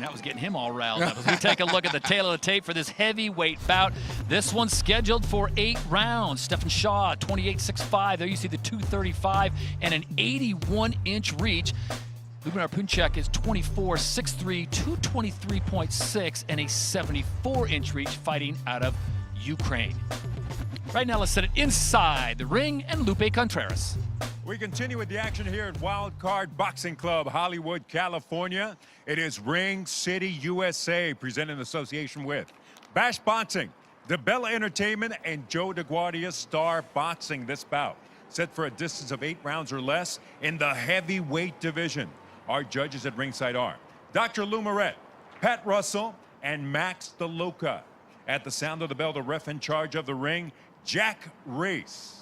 That was getting him all riled up. As we take a look at the tail of the tape for this heavyweight bout. This one's scheduled for 8 rounds. Stephan Shaw, 28.65. There you see the 235 and an 81-inch reach. Lyubomyr Pinchuk is 24.63, 223.6, and a 74-inch reach, fighting out of Ukraine. Right now, let's set it inside the ring and Lupe Contreras. We continue with the action here at Wild Card Boxing Club, Hollywood, California. It is Ring City, USA, presented in association with Bash Boxing, DeBella Entertainment, and Joe DeGuardia Star Boxing. This bout set for a distance of 8 rounds or less in the heavyweight division. Our judges at ringside are Dr. Lou Moret, Pat Russell, and Max DeLuca. At the sound of the bell, the ref in charge of the ring, Jack Reese.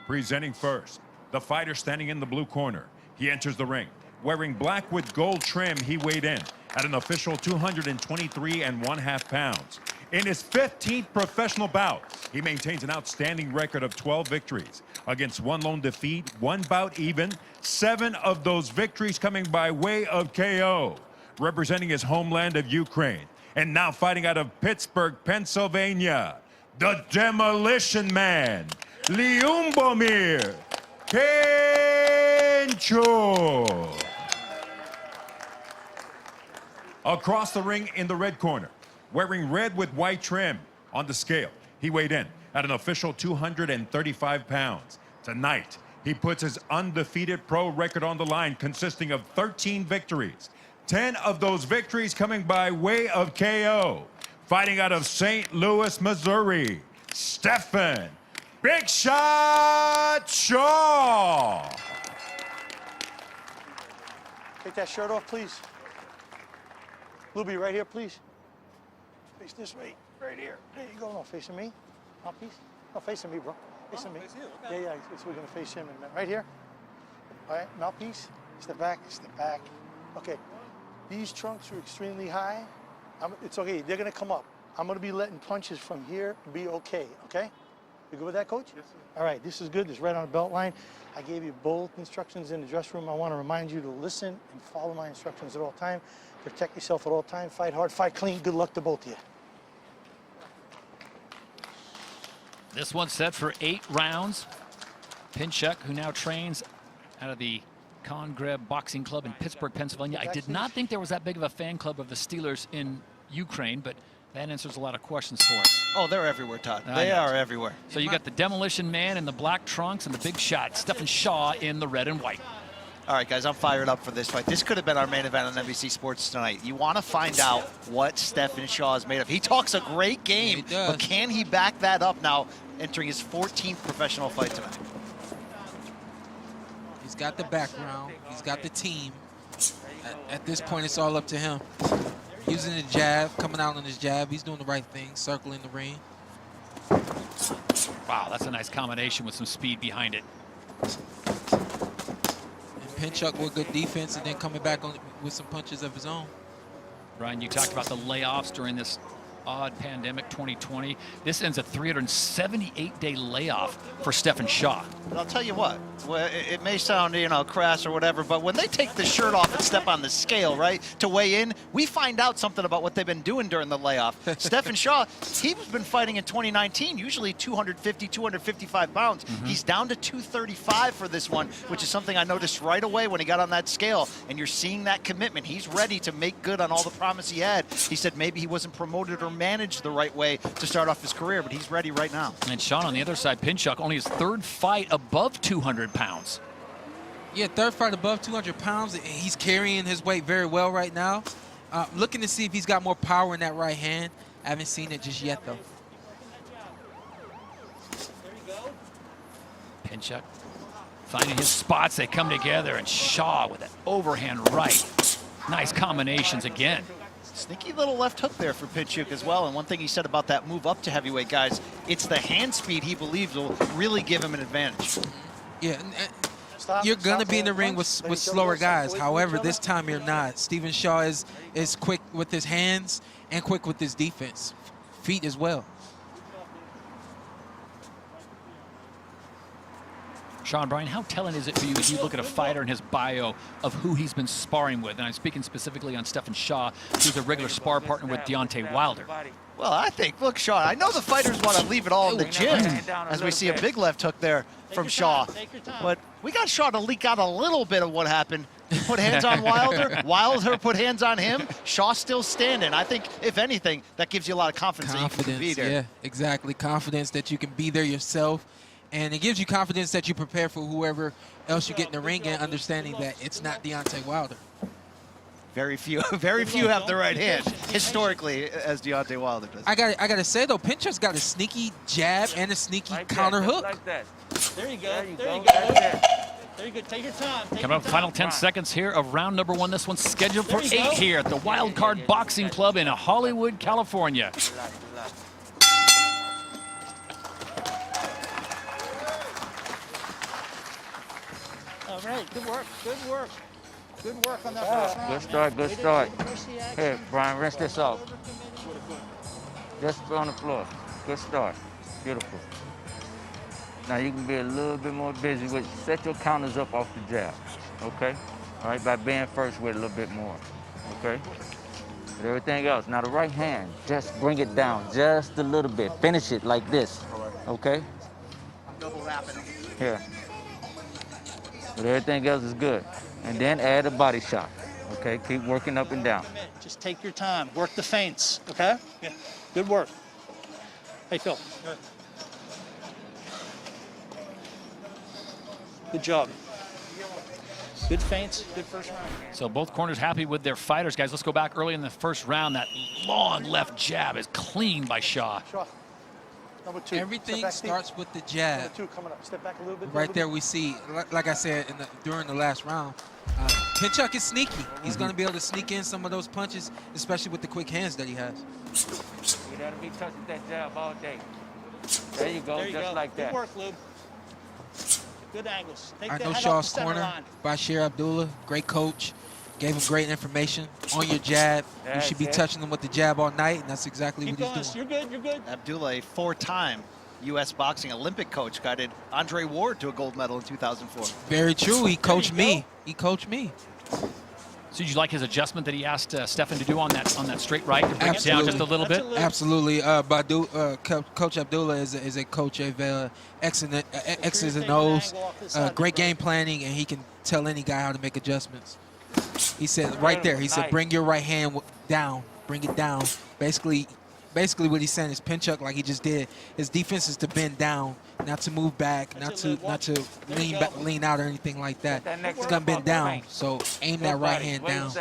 Presenting first, the fighter standing in the blue corner. He enters the ring wearing black with gold trim. He weighed in at an official 223.5 pounds. In his 15th professional bout, he maintains an outstanding record of 12 victories against 1 lone defeat, 1 bout even, 7 of those victories coming by way of KO. Representing his homeland of Ukraine, and now fighting out of Pittsburgh, Pennsylvania, the Demolition Man, Lyubomyr Pinchuk. Across the ring in the red corner, wearing red with white trim on the scale, he weighed in at an official 235 pounds. Tonight, he puts his undefeated pro record on the line, consisting of 13 victories. 10 of those victories coming by way of KO. Fighting out of St. Louis, Missouri, Stephan Big Shot Shaw. Take that shirt off, please. Luby, right here, please. Face this way, right here. There you go. No, facing me. Mouthpiece. No, facing me, bro. Facing me. Okay. Yeah, so we're gonna face him in a minute. Right here. All right, mouthpiece. Step back, step back. Okay. These trunks are extremely high. It's okay. They're gonna come up. I'm gonna be letting punches from here be okay. Okay. You good with that, Coach? Yes, sir. All right, this is good. This is right on the belt line. I gave you both instructions in the dressing room. I want to remind you to listen and follow my instructions at all time. Protect yourself at all time. Fight hard, fight clean. Good luck to both of you. This one's set for 8 rounds. Pinchuk, who now trains out of the Congreb Boxing Club in Pittsburgh, Pennsylvania. I did not think there was that big of a fan club of the Steelers in Ukraine, but that answers a lot of questions for us. Oh, they're everywhere, Todd. They are everywhere. So you got the Demolition Man in the black trunks and the Big Shot, Stephan Shaw in the red and white. All right, guys, I'm fired up for this fight. This could have been our main event on NBC Sports tonight. You want to find out what Stephan Shaw is made of. He talks a great game, but can he back that up now, entering his 14th professional fight tonight? He's got the background. He's got the team. At this point, it's all up to him. Using the jab, coming out on his jab. He's doing the right thing, circling the ring. Wow, that's a nice combination with some speed behind it. And Pinchuk with good defense and then coming back on with some punches of his own. Brian, you talked about the layoffs during this odd pandemic 2020. This ends a 378-day layoff for Stephan Shaw. But I'll tell you what, well, it may sound, you know, crass or whatever, but when they take the shirt off and step on the scale, right, to weigh in, we find out something about what they've been doing during the layoff. Stephan Shaw, he's been fighting in 2019, usually 250, 255 pounds. He's down to 235 for this one, which is something I noticed right away when he got on that scale. And you're seeing that commitment. He's ready to make good on all the promise he had. He said maybe he wasn't promoted or managed the right way to start off his career, but he's ready right now. And Sean, on the other side, Pinchuk, only his 3rd fight above 200 pounds. Yeah, 3rd fight above 200 pounds. He's carrying his weight very well right now. Looking to see if he's got more power in that right hand. I haven't seen it just yet, though. Pinchuk finding his spots. They come together, and Shaw with an overhand right. Nice combinations again. Sneaky little left hook there for Pinchuk as well. And one thing he said about that move up to heavyweight, guys, it's the hand speed he believes will really give him an advantage. Yeah, you're going to be in the ring with slower guys. However, this time you're not. Stephan Shaw is quick with his hands and quick with his defense. Feet as well. Sean Bryan, how telling is it for you as you look at a fighter and his bio of who he's been sparring with? And I'm speaking specifically on Stephan Shaw, who's a regular spar partner with Deontay Wilder. Well, I think, look, Shaw, I know the fighters want to leave it all in the gym, as we see a big left hook there from Shaw. But we got Shaw to leak out a little bit of what happened. He put hands on Wilder, Wilder put hands on him, Shaw still standing. I think, if anything, that gives you a lot of confidence that you can be there. Yeah, exactly. Confidence that you can be there yourself. And it gives you confidence that you prepare for whoever else you get in the ring and understanding that it's not Deontay Wilder. Very few have the right hand, historically, as Deontay Wilder does. I gotta say, though, Pinchuk's got a sneaky jab and a sneaky counter hook. There you go. There you go. There you go. Take your time. Coming up, final 10 seconds here of round number 1. This one's scheduled for 8 here at the Wild Card Boxing Club in Hollywood, California. All right. Good work. Good work. Good work on that first round. Good start, good start. Here, Brian, rinse this off. Just on the floor. Good start. Beautiful. Now you can be a little bit more busy with, set your counters up off the jab, okay? All right, by being first with a little bit more, okay? But everything else, now the right hand, just bring it down just a little bit. Finish it like this, okay? Double wrapping. Here. But everything else is good. And then add a body shot, okay? Keep working up and down. Just take your time. Work the feints, okay? Yeah. Good work. Hey, Phil. Good job. Good feints. Good first round. So both corners happy with their fighters, guys. Let's go back early in the first round. That long left jab is clean by Shaw. Shaw. Number 2. Everything starts with the jab. Number 2 coming up. Step back a little bit. Right there we see, like I said during the last round, Pinchuk is sneaky. He's going to be able to sneak in some of those punches, especially with the quick hands that he has. You gotta be touching that jab all day. There you go, There you just go. like that. Good work, Lube. Good angles. Take I that know head off Shaw's the center corner, line. Bashir Abdullah, great coach. Gave him great information on your jab. You That's should be it. touching him with the jab all night, and that's exactly Keep what going. he's doing. You're good. You're good. Abdullah, a 4-time U.S. boxing Olympic coach, guided Andre Ward to a gold medal in 2004. Very true. He coached you me. go. He coached me. So did you like his adjustment that he asked Stephan to do on that straight right to bring it down just a little bit? Absolutely. Absolutely. Coach Abdullah is a coach of X's and O's, great game planning, and he can tell any guy how to make adjustments. He said right there, he said, bring your right hand down, bring it down. Basically what he's saying is Pinchuk, like he just did, his defense is to bend down, not to move back, not to lean out or anything like that. He's gonna bend down, so aim that right hand down.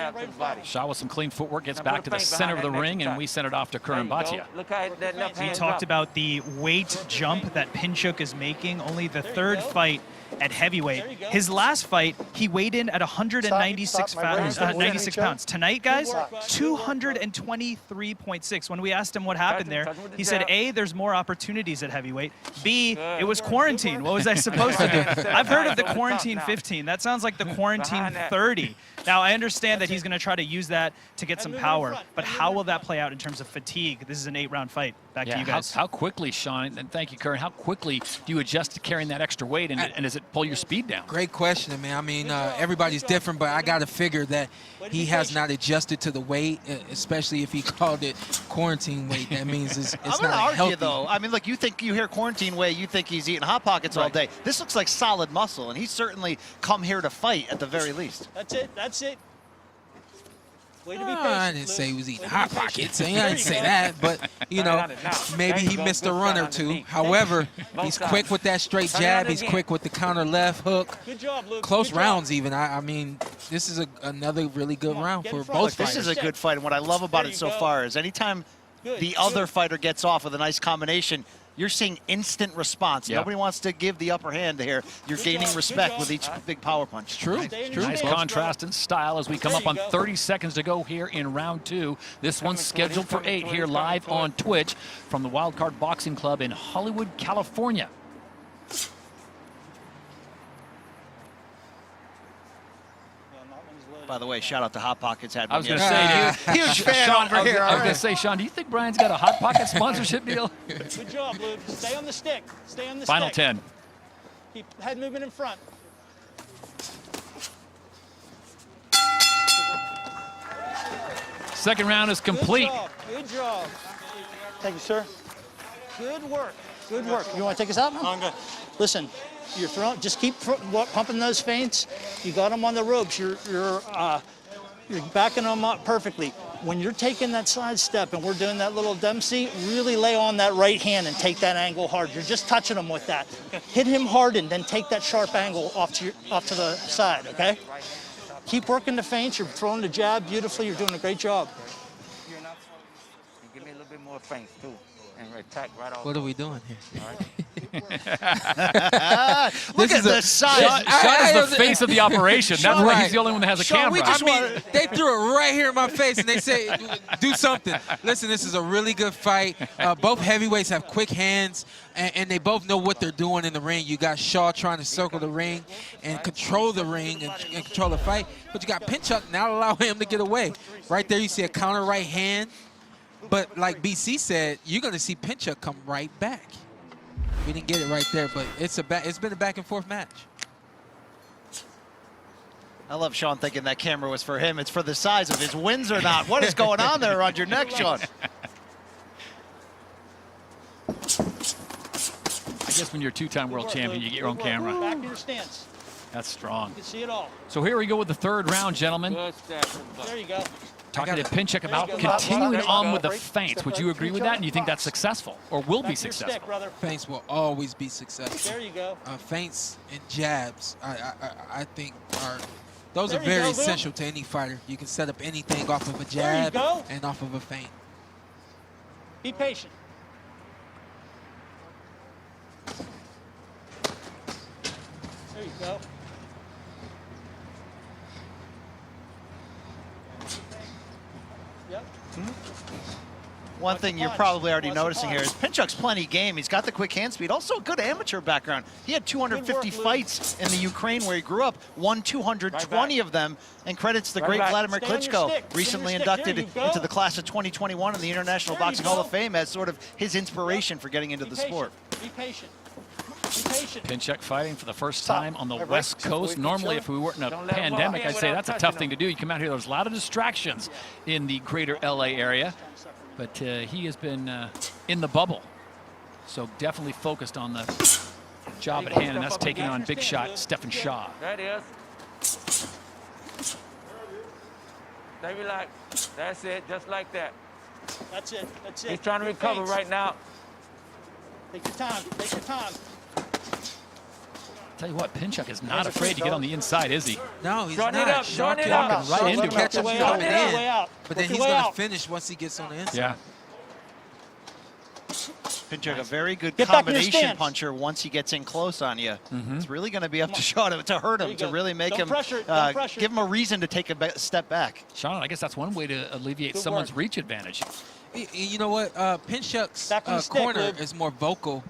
Shaw with some clean footwork gets back to the center of the ring, and we send it off to Curran Bhatia. Look how that left We hand talked up. about the weight jump that Pinchuk is making, only the third fight at heavyweight. His last fight, he weighed in at 196 Stop. My brain's 96 pounds. Tonight, guys, Stop. 223.6. When we asked him what happened there, he said, A, there's more opportunities at heavyweight. B, it was quarantine. What was I supposed to do? I've heard of the quarantine 15. That sounds like the quarantine 30. Now, I understand that he's going to try to use that to get some power, but how will that play out in terms of fatigue? This is an 8-round fight. Back to you guys. How quickly, Sean, and thank you, Curran, how quickly do you adjust to carrying that extra weight, and does it pull your speed down? Great question, man. I mean, everybody's different, but I got to figure that he has not adjusted to the weight, especially if he called it quarantine weight. That means it's I'm not going to argue, healthy. though. I mean, look, you hear quarantine weight, you think he's eating Hot Pockets all day. This looks like solid muscle, and he's certainly come here to fight at the very least. That's it. That's it. Way to be patient, I didn't Luke. say he was eating Way to be Hot patient. Pockets. I There didn't you say go. that, but, you know, maybe he missed a run or two. However, he's quick with that straight jab. He's quick with the counter left hook. Good job, Luke. Close Good job. rounds even. I mean, this is another really good round get in for front. both Look, This fighters. is a good fight, and what I love about There it you so go. far is anytime the other fighter gets off with a nice combination, you're seeing instant response. Yeah. Nobody wants to give the upper hand here. You're gaining job. respect Good with each job. big power punch. True. Stay in True. your Nice stance, contrast in style as we come There up on you go. 30 seconds to go here in round 2. This one's scheduled for 8 here live on Twitch from the Wild Card Boxing Club in Hollywood, California. By the way, shout out to Hot Pockets. Had I was one going to yesterday. say, dude, Huge fan Sean, over I was here. going all to right. say, Sean, do you think Brian's got a Hot Pocket sponsorship deal? Good job, Luke. Stay on the stick. Stay on the Final stick. 10. Keep head movement in front. Second round is complete. Good job. Thank you, sir. Good work. Good work. You want to take us out now? I'm good. Listen, you're throwing. Just keep pumping those feints. You got them on the ropes. You're backing them up perfectly. When you're taking that side step and we're doing that little Dempsey, really lay on that right hand and take that angle hard. You're just touching him with that. Hit him hard and then take that sharp angle off to the side. Okay. Keep working the feints. You're throwing the jab beautifully. You're doing a great job. Give me a little bit more feints too, and attack right off. What are we doing here? Look at the size. Sean is the face of the operation. That's why he's the only one that has a Sean, camera. I mean, they threw it right here in my face, and they say, do something. Listen, this is a really good fight. Both heavyweights have quick hands, and they both know what they're doing in the ring. You got Shaw trying to circle the ring and control the ring and control the fight, but you got Pinchuk not allowing him to get away. Right there, you see a counter right hand. But like BC said, you're going to see Pinchuk come right back. We didn't get it right there, but it's been a back and forth match. I love Sean thinking that camera was for him. It's for the size of his wins or not. What is going on there around your neck, Sean? I guess when you're a two-time world champion, you get your own camera. Back to your stance. That's strong. You can see it all. So here we go with the third round, gentlemen. There you go. Talking to Pinchuk about continuing on with the feints. Would you agree with that? And you think that's successful or will be successful? Feints will always be successful. There you go. Feints and jabs, I think, those are very essential to any fighter. You can set up anything off of a jab and off of a feint. Be patient. There you go. Yep. One thing you're probably already noticing here is Pinchuk's plenty game. He's got the quick hand speed, also a good amateur background. He had 250 fights in the Ukraine where he grew up, won 220 of them, and credits the great Vladimir Klitschko, recently inducted into the class of 2021 in the International Boxing Hall of Fame as sort of his inspiration for getting into the sport. Be patient. Be patient. Pinchuk fighting for the first time on the West Coast. Normally, if we weren't in a pandemic, I'd say that's a tough thing to do. You come out here, there's a lot of distractions in the greater LA area. But he has been in the bubble. So definitely focused on the job at hand, and that's taking on big shot Stephan Shaw. That is. Stay relaxed. That's it, just like that. That's it. That's it. He's trying to recover right now. Take your time. Take your time. Tell you what, Pinchuk is not afraid to get on the inside, is he? No, he's Join it not. up, Shaw join it can up. walk right into Catch him, him coming in. out. But then he's going to finish once he gets on the inside. Yeah. Pinchuk, a very good Get back in your combination stance. puncher once he gets in close on you. It's really going to be up to Shaw to hurt him, to really make Don't him, pressure. Don't pressure. give him a reason to take a step back. Sean, I guess that's one way to alleviate someone's reach advantage. You know what? Pinchuk's Back on the stick, corner Lib. is more vocal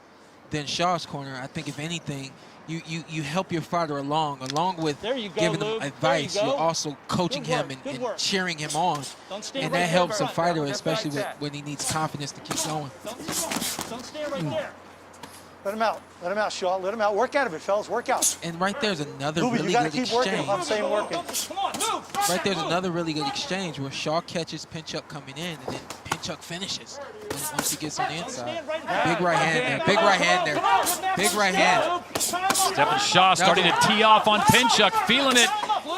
than Shaw's corner. I think, if anything, you help your fighter along with There you go, giving him Lube. advice. There you go. You're also coaching Good him work, good and work. cheering him on. Don't stand And right that there, helps a bro. fighter, Just like especially that. when he needs confidence to keep going. Don't stand right there. Let him out. Let him out, Shaw. Let him out. Work out of it, fellas. Work out. And right there's another Lube, really you got to good keep working if I'm exchange. saying working. Come on, move. Right there's another really good exchange where Shaw catches Pinchuk coming in, and then Pinchuk finishes once he gets on the inside. Big right hand there. Big right hand there. Big right hand. Stephan Shaw starting to tee off on Pinchuk, feeling it.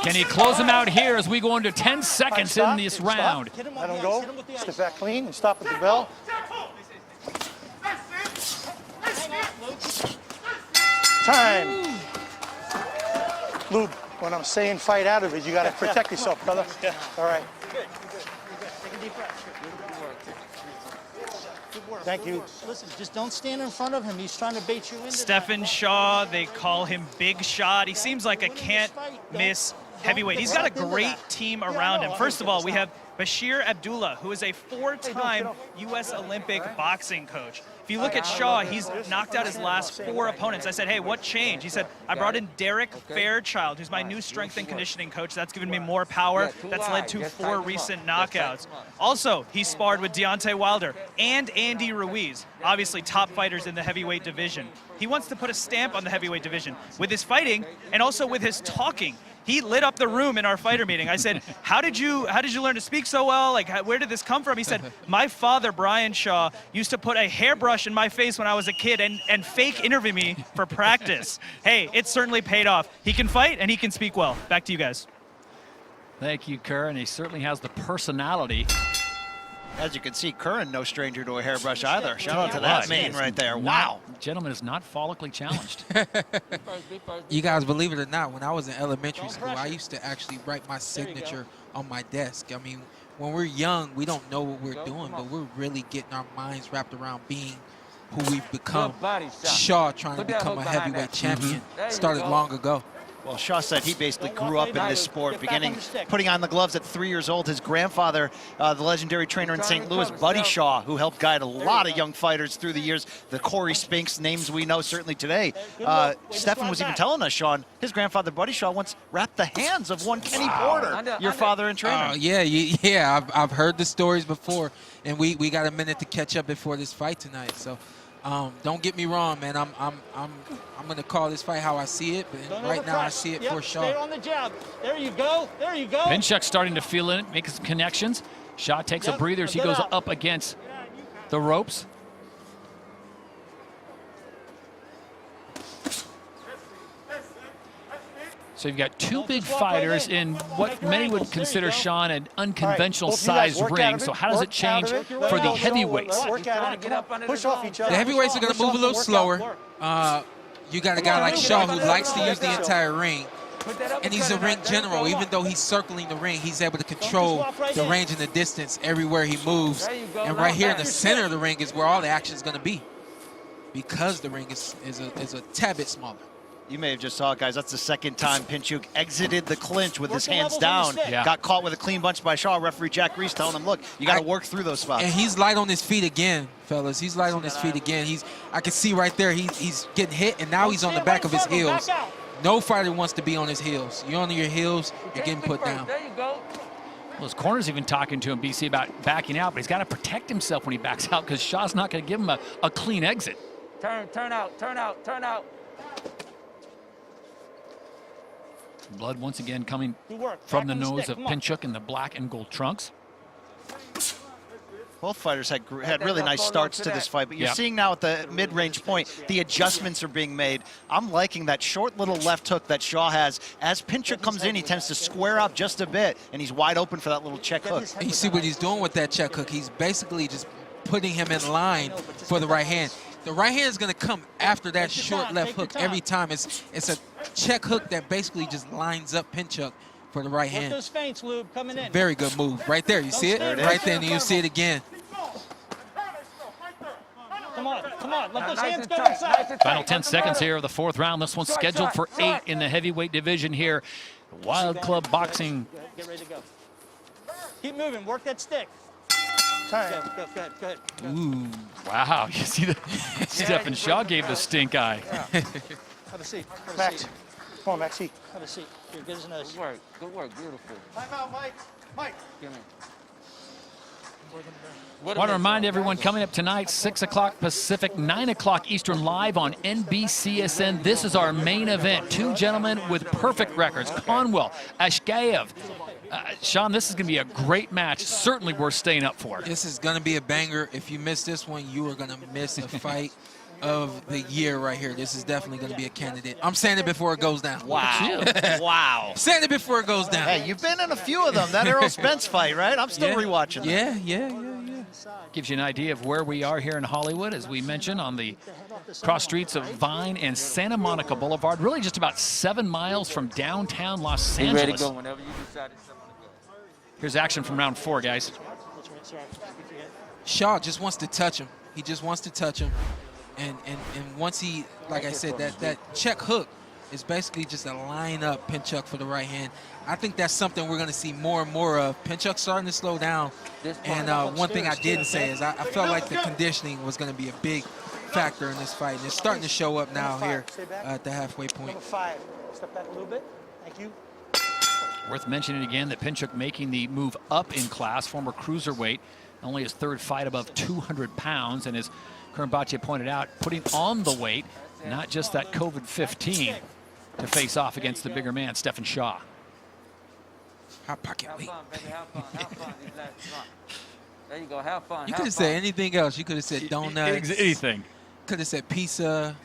Can he close him out here as we go into 10 seconds in this round? Let him go. Step back clean and stop at the bell. Time. Lube, when I'm saying fight out of it, you got to protect yourself, brother. All right. Thank you. Listen, just don't stand in front of him. He's trying to bait you into Stephan Shaw, they call him Big Shot. He seems like a can't-miss heavyweight. He's got a great team around him. First of all, we have Bashir Abdullah, who is a 4-time U.S. Olympic boxing coach. If you look at Shaw, he's knocked out his last 4 opponents. I said, hey, what changed? He said, I brought in Derek Fairchild, who's my new strength and conditioning coach. That's given me more power. That's led to 4 recent knockouts. Also, he sparred with Deontay Wilder and Andy Ruiz, obviously top fighters in the heavyweight division. He wants to put a stamp on the heavyweight division with his fighting and also with his talking. He lit up the room in our fighter meeting. I said, how did you learn to speak so well? Like, where did this come from? He said, my father, Brian Shaw, used to put a hairbrush in my face when I was a kid and fake interview me for practice. Hey, it certainly paid off. He can fight and he can speak well. Back to you guys. Thank you, Kerr, and he certainly has the personality. As you can see, Curran, no stranger to a hairbrush either. Shout out to that mane right there. Wow. Gentleman is not follically challenged. You guys believe it or not, when I was in elementary school, I used to actually write my signature on my desk. I mean, when we're young, we don't know what we're doing, but we're really getting our minds wrapped around being who we've become. Shaw trying to become a heavyweight champion started long ago. Well, Shaw said he basically grew up in this sport, putting on the gloves at 3 years old. His grandfather, the legendary trainer in St. Louis, Buddy Shaw, who helped guide a lot of young fighters through the years. The Corey Spinks, names we know certainly today. Stephan was even telling us, Sean, his grandfather, Buddy Shaw, once wrapped the hands of one Kenny Porter, your father and trainer. Yeah. I've heard the stories before, and we got a minute to catch up before this fight tonight. So. Don't get me wrong, man. I'm gonna call this fight how I see it, but right now I see it for Shaw. Stay on the jab. There you go. There you go. Pinchuk starting to feel it, making some connections. Shaw takes a breather as he goes up against the ropes. So you've got 2 big fighters in what many would consider, Sean, an unconventional size ring. So how does it change for the heavyweights? Push off each other. The heavyweights are going to move a little slower. You got a guy like Shaw who likes to use the entire ring. And he's a ring general. Even though he's circling the ring, he's able to control the range and the distance everywhere he moves. And right here in the center of the ring is where all the action is going to be, because the ring is a tad bit smaller. You may have just saw it, guys. That's the second time Pinchuk exited the clinch with his hands down. Got caught with a clean bunch by Shaw. Referee Jack Reese telling him, look, you got to work through those spots. And he's light on his feet again, fellas. He's light on his feet again. I can see right there he's getting hit, and now he's on the back of his heels. No fighter wants to be on his heels. You're on your heels, you're getting put down. There you go. Well, his corner's even talking to him, BC, about backing out, but he's got to protect himself when he backs out, because Shaw's not going to give him a clean exit. Turn out. Blood once again coming from the nose of Pinchuk in the black and gold trunks. Both fighters had really nice starts to this fight, but you're seeing now at the mid-range point, the adjustments are being made. I'm liking that short little left hook that Shaw has. As Pinchuk comes in, he tends to square up just a bit, and he's wide open for that little check hook. And you see what he's doing with that check hook. He's basically just putting him in line for the right hand. The right hand is going to come after that short left hook every time. It's a check hook that basically just lines up Pinchuk for the right hand. Those feints, Lube, coming in. Very good move. Right there. You see it? Right there, and you see it again. Come on. Let those hands go inside. Final 10 seconds here of the 4th round. This one's scheduled for 8 in the heavyweight division here. Wild Club Boxing. Get ready to go. Keep moving. Work that stick. Go ahead. Ooh. Wow, you see the Stephan Shaw gave the stink eye. Have a seat. Max. Come on, Maxie. Have a seat. You're good as a nose. Good work, beautiful. Time out, Mike. Give me. I want to remind everyone, coming up tonight, 6 o'clock Pacific, 9 o'clock Eastern, live on NBCSN. This is our main event. 2 gentlemen with perfect records, Conwell, Ashgaev. Sean, this is going to be a great match, certainly worth staying up for. This is going to be a banger. If you miss this one, you are going to miss a fight of the year right here. This is definitely going to be a candidate. I'm saying it before it goes down. Wow. Wow. Saying it before it goes down. Hey, you've been in a few of them. That Errol Spence fight, right? I'm still rewatching that. Yeah. Gives you an idea of where we are here in Hollywood, as we mentioned, on the cross streets of Vine and Santa Monica Boulevard, really just about 7 miles from downtown Los Angeles. Ready to go whenever you decide to go. Here's action from round 4, guys. Shaw just wants to touch him. He just wants to touch him. And once he, like I said, that check hook is basically just a line up Pinchuk for the right hand. I think that's something we're going to see more and more of. Pinchuk starting to slow down. And one thing I didn't say is I felt like the conditioning was going to be a big factor in this fight. And it's starting to show up now here at the halfway point. Number 5, step back a little bit. Thank you. Worth mentioning again that Pinchuk making the move up in class, former cruiserweight, only his 3rd fight above 200 pounds, and as Kurambache pointed out, putting on the weight, not just that COVID-15, to face off against the bigger man, Stephan Shaw. Hot pocket weight. There you go, have fun. You could have said anything else. You could have said donuts. Anything. Could have said pizza.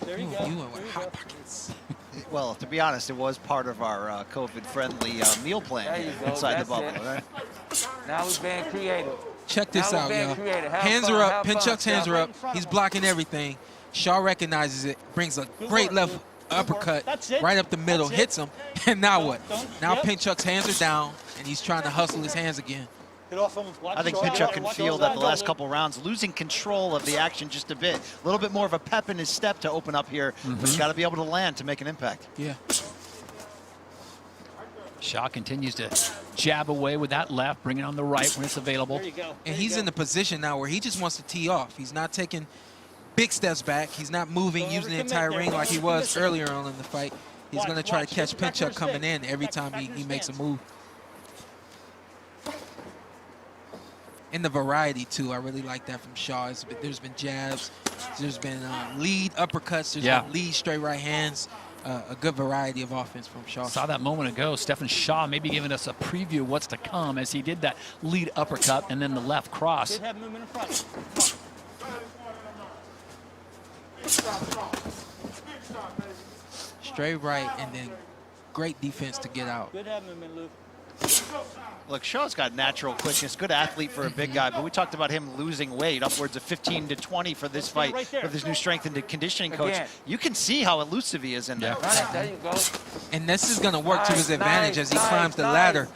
There you Ooh, go. you went with hot pockets. Well, to be honest, it was part of our COVID-friendly meal plan There you go, inside the that's bubble, it. right? Now we're being creative. Check this Now we're out, being y'all. creative. Have Hands fun, are up. have fun, Pinchuk's hands Steph. are up. He's blocking everything. Shaw recognizes it, brings a great left uppercut That's it. right up the middle, That's it. hits him, and now what? Now Yep. Pinchuk's hands are down, and he's trying to hustle his hands again. Get off him. I think Pinchuk can feel that the last couple rounds, losing control of the action just a bit. A little bit more of a pep in his step to open up here. But he's got to be able to land to make an impact. Yeah. Shaw continues to jab away with that left, bring it on the right when it's available. There you go. And he's in the position now where he just wants to tee off. He's not taking big steps back. He's not moving, using the entire ring like he was earlier on in the fight. He's going to try to catch Pinchuk coming in every time he makes a move. And the variety, too. I really like that from Shaw. There's been jabs. There's been lead uppercuts. There's been lead straight right hands. A good variety of offense from Shaw. Saw that moment ago. Stephan Shaw maybe giving us a preview of what's to come as he did that lead uppercut and then the left cross. Good have movement in front. Straight right and then great defense to get out. Good have movement, Luke. Look, Shaw's got natural quickness, good athlete for a big guy, but we talked about him losing weight, upwards of 15 to 20 for this fight with his new strength and conditioning coach. Again. You can see how elusive he is in there. Right, there you go. And this is going to work to his advantage as he climbs the ladder.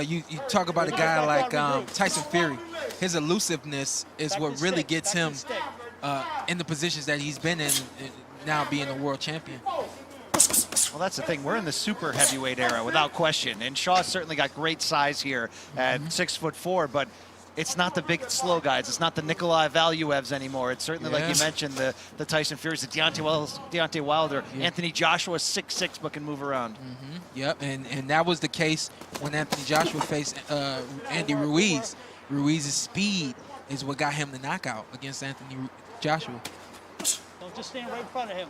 You talk about a guy like Tyson Fury. His elusiveness is what really gets him in the positions that he's been in, now being a world champion. Well, that's the thing. We're in the super heavyweight era without question. And Shaw's certainly got great size here at 6'4", but it's not the big slow guys. It's not the Nikolai Valuevs anymore. It's certainly, like you mentioned, the Tyson Furies, the Deontay Wilder, Anthony Joshua, 6'6", but can move around. Yep, and that was the case when Anthony Joshua faced Andy Ruiz. Ruiz's speed is what got him the knockout against Anthony Joshua. Don't just stand right in front of him.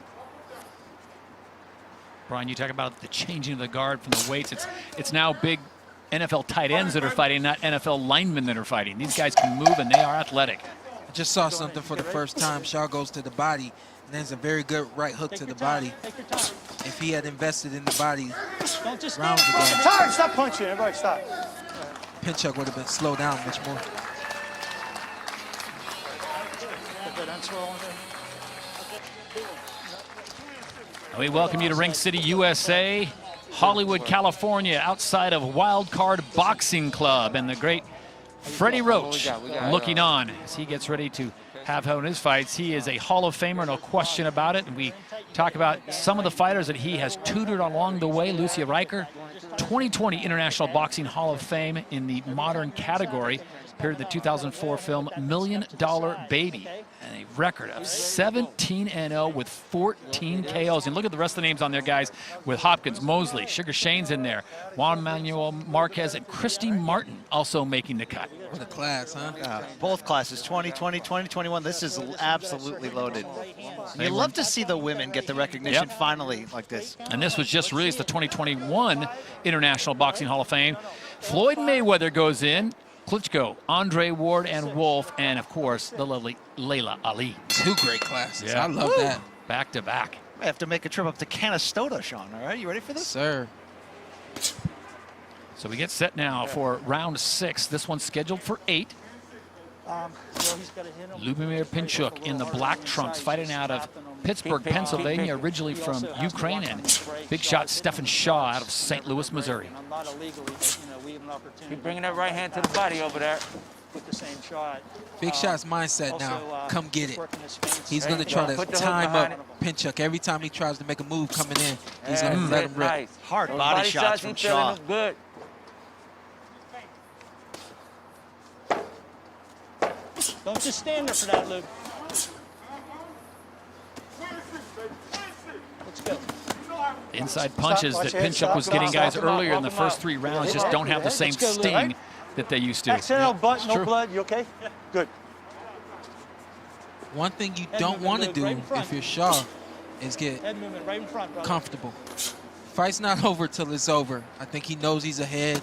Brian, you talk about the changing of the guard from the weights. It's now big NFL tight ends that are fighting, not NFL linemen that are fighting. These guys can move and they are athletic. I just saw something for the first time. Shaw goes to the body, and there's a very good right hook to the body. Take your time. If he had invested in the body Don't just stand rounds in front of ago, him. Time. Stop punching. Everybody stop. Pinchuk would have been slowed down much more. We welcome you to Ring City, USA, Hollywood, California, outside of Wild Card Boxing Club, and the great Freddie Roach looking on as he gets ready to have one of his fights. He is a Hall of Famer, no question about it. And we talk about some of the fighters that he has tutored along the way. Lucia Riker, 2020 International Boxing Hall of Fame in the modern category, appeared in the 2004 film $1 Million Baby, and a record of 17-0 with 14 KOs. And look at the rest of the names on there, guys, with Hopkins, Mosley, Sugar Shane's in there, Juan Manuel Marquez, and Christy Martin also making the cut. What a class, huh? Both classes, 2020, 2021. This is absolutely loaded. You love to see the women get the recognition finally like this. And this was just released, the 2021 International Boxing Hall of Fame. Floyd Mayweather goes in, Klitschko, Andre Ward, and Wolf, and of course, the lovely Layla Ali. Two great classes. Yeah. I love that. Back to back. I have to make a trip up to Canastota, Sean. All right, you ready for this? Sir. So we get set now for round 6. This one's scheduled for 8. Lyubomyr Pinchuk in the black trunks, fighting out of Pittsburgh, Pennsylvania, originally from Ukraine, and big shot Stephan Shaw out of St. Louis, Missouri. Keep bringing that right hand to the body over there. with the same shot. Big Shot's mindset Also, now. Come get it. working his feints. He's going to try to Put the hook time behind up Pinchuk. Every time he tries to make a move coming in, he's going to let him rip. Nice. Hard Those body shots he from feeling Shaw. look good. Don't just stand there for that, Luke. Let's go. Inside punches Watch that your head, Pinchuk stop, was stop, getting stop, guys stop, earlier in walk the him first out. 3 rounds Yeah, just don't have the let's same go, Luke. sting that they used to. Accidental butt, no true. blood. You okay? Good. One thing you Head don't movement, want to Luke, do right in front. if you're Shaw is get Head movement right in front, brother. comfortable. Fight's not over till it's over. I think he knows he's ahead,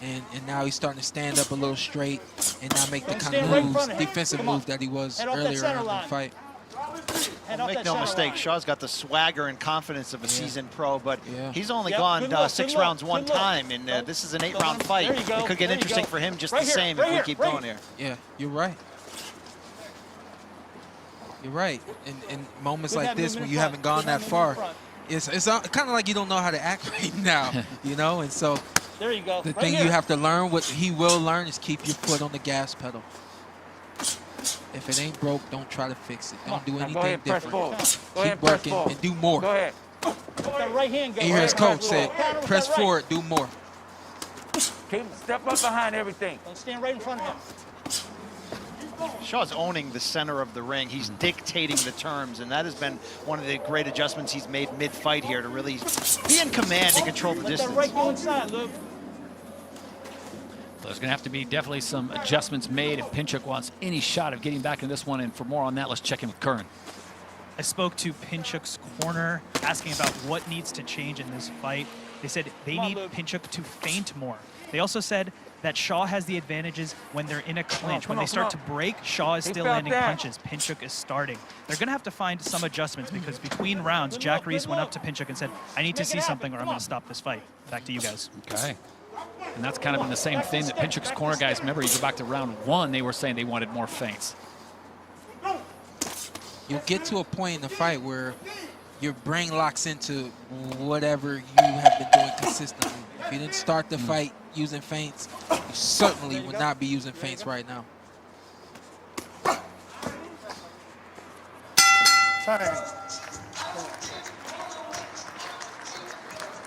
and now he's starting to stand up a little straight and not make the Don't kind of stand right in moves, front of him. defensive Come on. move that he was Head off that earlier center in the line. fight. Head off Make that no center mistake, line. Shaw's got the swagger and confidence of a seasoned pro, but Yeah. he's only Yep, gone good look, 6 good look, rounds one good look. time, and this is an 8-round There fight. you go, It could get there you interesting go. for him just Right the here, same right if we here, keep right going here. Yeah, you're right. You're right. In moments Good Good like head this, when movement you in haven't front. gone Good that head far, movement in it's kind of like you don't know how to act right now, you know? And so There you go. the Right thing here. you have to learn, what he will learn, is keep your foot on the gas pedal. If it ain't broke, don't try to fix it. Don't do Now go anything ahead, press different. forward. Go ahead Keep and press working forward. and do more. Go ahead. Let that right hand go. And you hear his Right coach hand. say, Counter with press that right. forward, do more. Step up behind everything. Don't stand right in front of him. Shaw's owning the center of the ring. He's dictating the terms, and that has been one of the great adjustments he's made mid-fight here to really be in command and control the Let that distance. right go inside, Luke. There's going to have to be definitely some adjustments made if Pinchuk wants any shot of getting back in this one. And for more on that, let's check in with Curran. I spoke to Pinchuk's corner, asking about what needs to change in this fight. They said they Come on, need Luke. Pinchuk to feint more. They also said that Shaw has the advantages when they're in a clinch. When they start to break, Shaw is He still felt landing that. punches. Pinchuk is starting. They're going to have to find some adjustments because between rounds, Jack Reese went up to Pinchuk and said, I need to Make it see happen. something or I'm Come going on. to stop this fight. Back to you guys. Okay. And that's kind of been the same thing that Pinchuk's corner guys, remember, you go back to round 1, they were saying they wanted more feints. You'll get to a point in the fight where your brain locks into whatever you have been doing consistently. If you didn't start the fight using feints, you certainly would not be using feints right now. Time.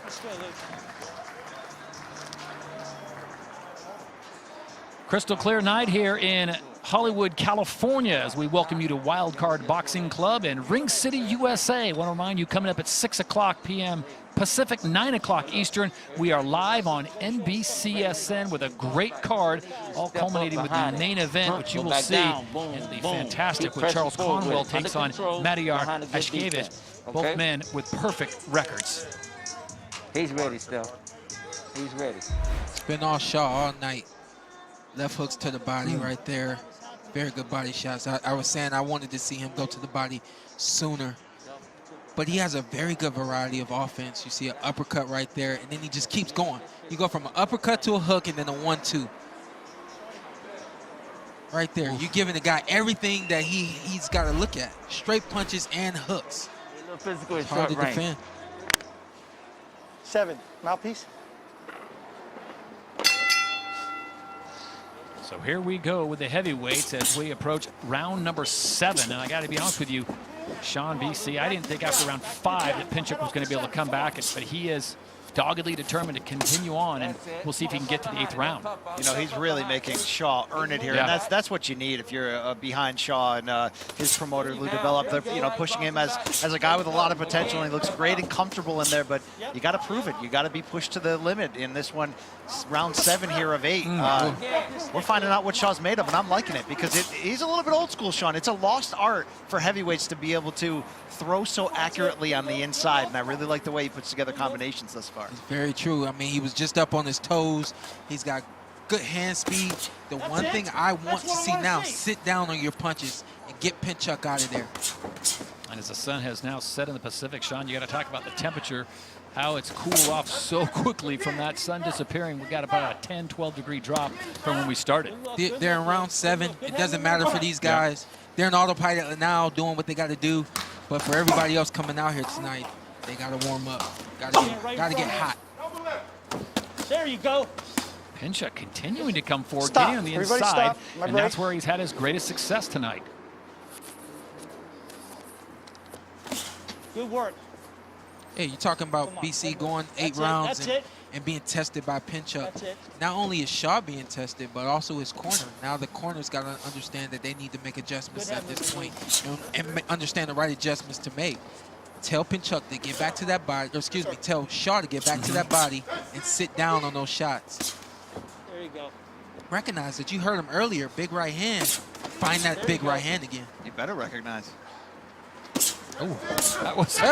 Let's go, Luke. Crystal clear night here in Hollywood, California, as we welcome you to Wildcard Boxing Club in Ring City, USA. I want to remind you, coming up at 6 o'clock p.m. Pacific, 9 o'clock Eastern, we are live on NBCSN with a great card, all culminating with the main event, which you will see is the fantastic with Charles Conwell takes on Madiyar Ashkevich, both men with perfect records. He's ready, Steph. He's ready. It's been all Shaw all night. Left hooks to the body right there. Very good body shots. I was saying I wanted to see him go to the body sooner. But he has a very good variety of offense. You see an uppercut right there, and then he just keeps going. You go from an uppercut to a hook and then a 1-2. Right there. You're giving the guy everything that he's got to look at. Straight punches and hooks. A little physical at It's hard short to range. defend. 7. Mouthpiece. So here we go with the heavyweights as we approach round number 7. And I got to be honest with you, Sean BC, I didn't think after round 5 that Pinchuk was going to be able to come back, but he is doggedly determined to continue on, and we'll see if he can get to the 8th round. You know, he's really making Shaw earn it here, Yeah. and that's what you need if you're behind Shaw and his promoter Lou DeVelop. They're pushing him as a guy with a lot of potential, and he looks great and comfortable in there. But you got to prove it. You got to be pushed to the limit in this one. Round 7 here of 8. We're finding out what Shaw's made of, and I'm liking it because he's a little bit old school, Sean. It's a lost art for heavyweights to be able to throw so accurately on the inside, and I really like the way he puts together combinations thus far. It's very true. I mean, he was just up on his toes. He's got good hand speed. The one thing I want to see now, sit down on your punches and get Pinchuk out of there. And as the sun has now set in the Pacific, Sean, you got to talk about the temperature, how it's cooled off so quickly from that sun disappearing. We got about a 10, 12 degree drop from when we started. They're in round 7. It doesn't matter for these guys. They're in autopilot now doing what they got to do. But for everybody else coming out here tonight, they got to warm up. Got to get hot. There you go. Pinchuk continuing to come forward, Stop. getting on the Everybody inside, stop. My and break. that's where he's had his greatest success tonight. Good work. Hey, you're talking about Come on. BC going 8 That's it. rounds That's and, it. and being tested by Pinchuk. That's it. Not only is Shaw being tested, but also his corner. Now the corner's got to understand that they need to make adjustments Good at this effort. point and understand the right adjustments to make. Tell Pinchuk to get back to that body, or excuse me, tell Shaw to get back to that body and sit down on those shots. There you go. Recognize that you heard him earlier, big right hand. Find that There big you go. right hand again. You better recognize. Oh, that was Get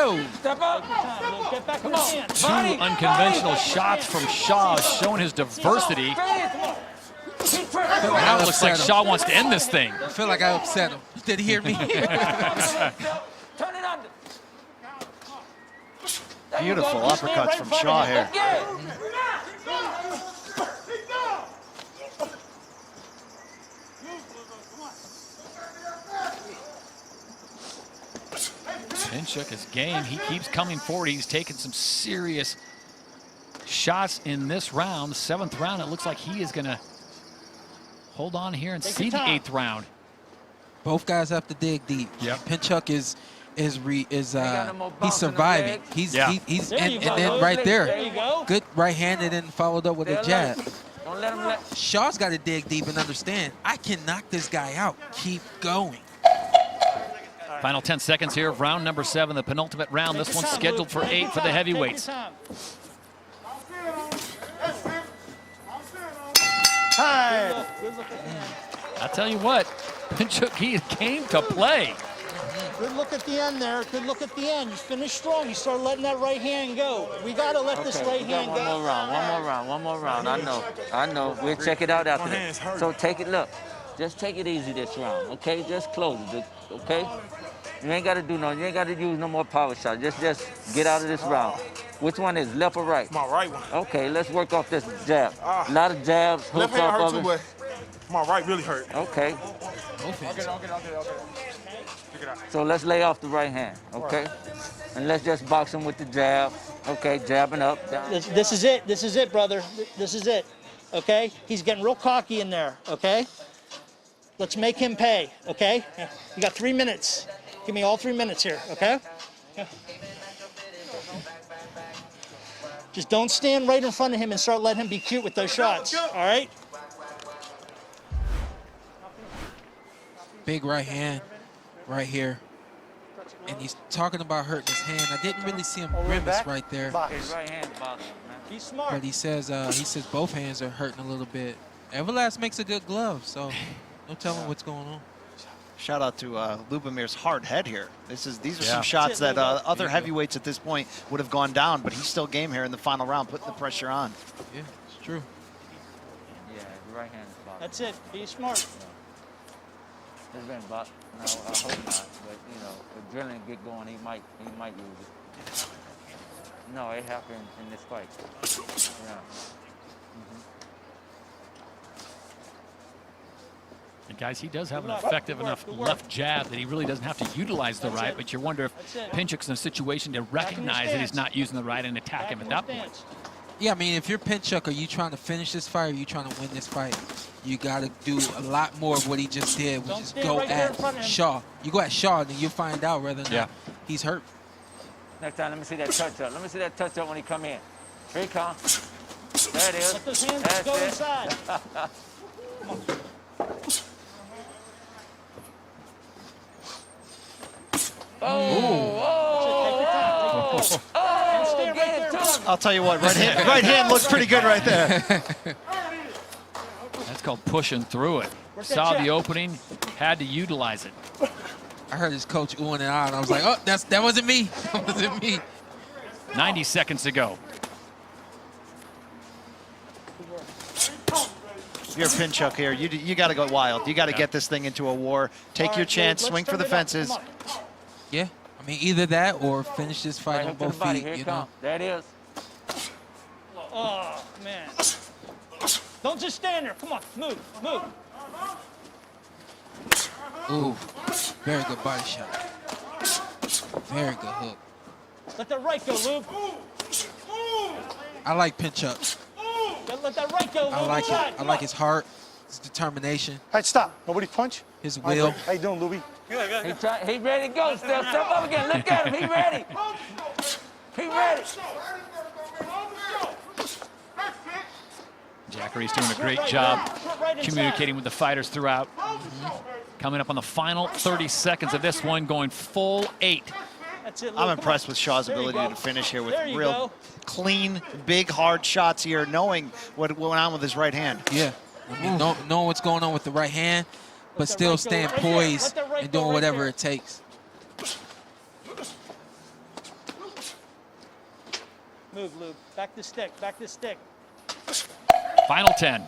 back in the stand. two unconventional shots from Shaw, showing his diversity. Now it looks like upset him. Shaw wants to end this thing. I feel like I upset him. Did he hear me? Beautiful uppercuts from Shaw here. Pinchuk is game. He keeps coming forward. He's taken some serious shots in this round. The 7th round, it looks like he is going to hold on here and see the 8th round. Both guys have to dig deep. Yep. Pinchuk is no more he's bounce in the surviving. legs. He's Yeah. he's There and, you and go. then right There there, you go. good right-handed and followed up with a jab. Don't let him let. Shaw's got to dig deep and understand, I can knock this guy out. Keep going. Final 10 seconds here of round number 7, the penultimate round. This one's scheduled for 8 for the heavyweights. Hi. I tell you what, Pinchuk, he came to play. Good look at the end there. Good look at the end. You finish strong. You start letting that right hand go. We got to let this right we got hand one go. more round, one more round. I know. We'll check it out after this. So take it, look. Just take it easy this round, okay? Just close it, okay? You ain't got to do no, you ain't got to use no more power shots. Just get out of this round. Which one is, left or right? My right one. Okay, let's work off this jab. A lot of jabs, Left hooks hand off hurt of too, it. but my right really hurt. Okay, Both hands. I'll get it. Check it out. so let's lay off the right hand, okay? And let's just box him with the jab. Okay, jabbing up, down. This is it. This is it, brother. This is it. Okay? He's getting real cocky in there. Okay? Let's make him pay. Okay? You got 3 minutes. Give me all 3 minutes here. Okay? Just don't stand right in front of him and start letting him be cute with those shots. All right? Big right hand right here. And he's talking about hurting his hand. I didn't really see him grimace right there. His Box. right hand boxing, man. Be smart. But he says both hands are hurting a little bit. Everlast makes a good glove, so no telling what's going on. Shout out to Lyubomyr's hard head here. These are Yeah. some shots that other you go. heavyweights at this point would have gone down, but he's still game here in the final round, putting the pressure on. Yeah, it's true. Yeah, his right hand is boxing. That's it. Be smart. It's been boxed. No, I hope not. But you know, if adrenaline get going, he might lose it. No, it happened in this fight. Yeah. And guys, he does have an Good luck. effective Good work. enough Good work. left jab that he really doesn't have to utilize the That's right, it. but you wonder if That's it. Pinchuk's in a situation to Back in your recognize that he's stance. not using the right and attack him at that point. Yeah, I mean, if you're Pinchuk, are you trying to finish this fight or are you trying to win this fight? You got to do a lot more of what he just did, which Don't is stand go right there in at front of him. Shaw. You go at Shaw, and then you'll find out whether or not Yeah. he's hurt. Next time, let me see that touch up. Let me see that touch up when he come in. Here he comes. There it is. Let those hands That's go it. inside. Oh, Stand right there in front of him. I'll tell you what, right hand looks pretty good right there. That's called pushing through it. that Saw check. the opening, had to utilize it. I heard his coach oohing and ahhing. I was like, oh, that wasn't me. That wasn't me. 90 seconds to go. You're Pinchuk here. You got to go wild. You got to get this thing into a war. Take All your right, chance, let's swing for turn the it up. Come fences. on. Yeah, I mean, either that or finish this fight right on hook to both the body. feet, Here you it know. comes. There it is. Oh, man. Don't just stand there. Come on, move. Ooh, very good body shot. Very good hook. Let that right go, Lube. I like Pinchuk. That let that right go. I like it. I like his heart, his determination, All right, stop. Nobody punch. his All right, will. How you doing, Luby? He ready to go, Steph. Step up again. Look at him. He ready. He ready. Jackery's doing a great job communicating with the fighters throughout. Coming up on the final 30 seconds of this one, going full 8. That's it, Luke. I'm impressed with Shaw's There you ability go. to finish here with There you real go. clean, big, hard shots here, knowing what went on with his right hand. Yeah. I mean, knowing what's going on with the right hand, but Let that still right go staying right there. poised Let that right and go doing right whatever there. it takes. Move, Luke. Back the stick. Back the stick. Final 10.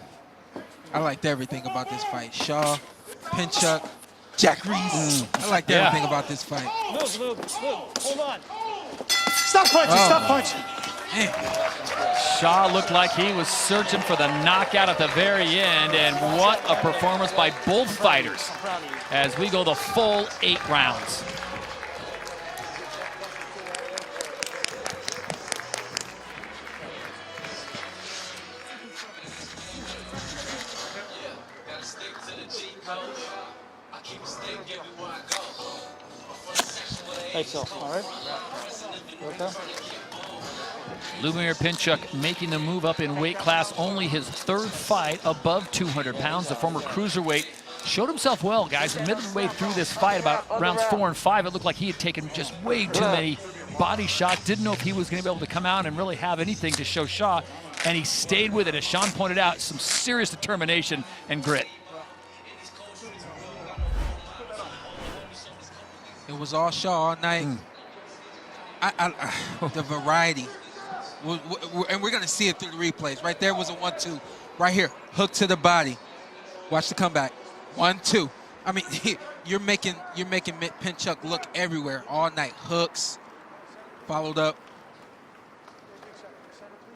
I liked everything about this fight. Shaw, Pinchuk, Jack Reese. I liked Yeah. everything about this fight. Move, Luke. Move. Hold on. Stop punching. Oh, Stop my. punching. Man. Shaw looked like he was searching for the knockout at the very end, and what a performance by both fighters as we go the full 8 rounds. Hey, so, all right. Okay. Lyubomyr Pinchuk making the move up in weight class, only his 3rd fight above 200 pounds. The former cruiserweight showed himself well, guys. Midway through this fight, about rounds 4 and 5, it looked like he had taken just way too many body shots. Didn't know if he was going to be able to come out and really have anything to show Shaw, and he stayed with it. As Sean pointed out, some serious determination and grit. It was all Shaw all night. The variety. And we're going to see it through the replays. Right there was a 1-2. Right here, hook to the body. Watch the comeback. 1-2. I mean, you're making Pinchuk look everywhere all night. Hooks, followed up.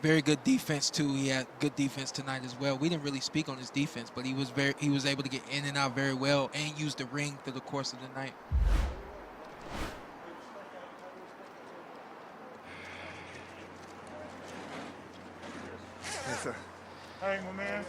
Very good defense too. He had good defense tonight as well. We didn't really speak on his defense, but he was able to get in and out very well and use the ring through the course of the night. All right, my man.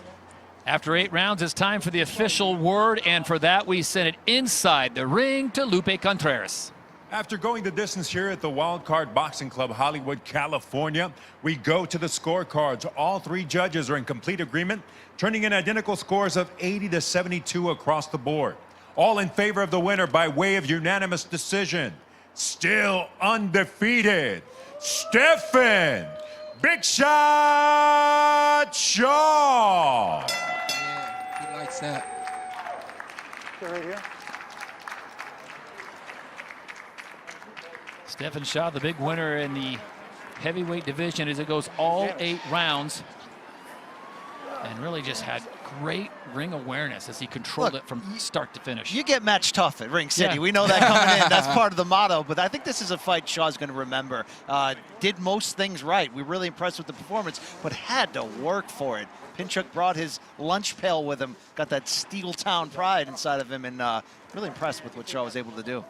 After 8 rounds, it's time for the official word, and for that, we send it inside the ring to Lupe Contreras. After going the distance here at the Wild Card Boxing Club, Hollywood, California, we go to the scorecards. All 3 judges are in complete agreement, turning in identical scores of 80 to 72 across the board. All in favor of the winner by way of unanimous decision. Still undefeated, Stephan Big Shot Shaw. Yeah, he likes that. Get right here. Stephan Shaw, the big winner in the heavyweight division as it goes all 8 rounds. And really just had great ring awareness as he controlled it from start to finish. You get matched tough at Ring City. Yeah. We know that coming in. That's part of the motto. But I think this is a fight Shaw's going to remember. Did most things right. We were really impressed with the performance, but had to work for it. Pinchuk brought his lunch pail with him, got that Steel Town pride inside of him, and really impressed with what Shaw was able to do.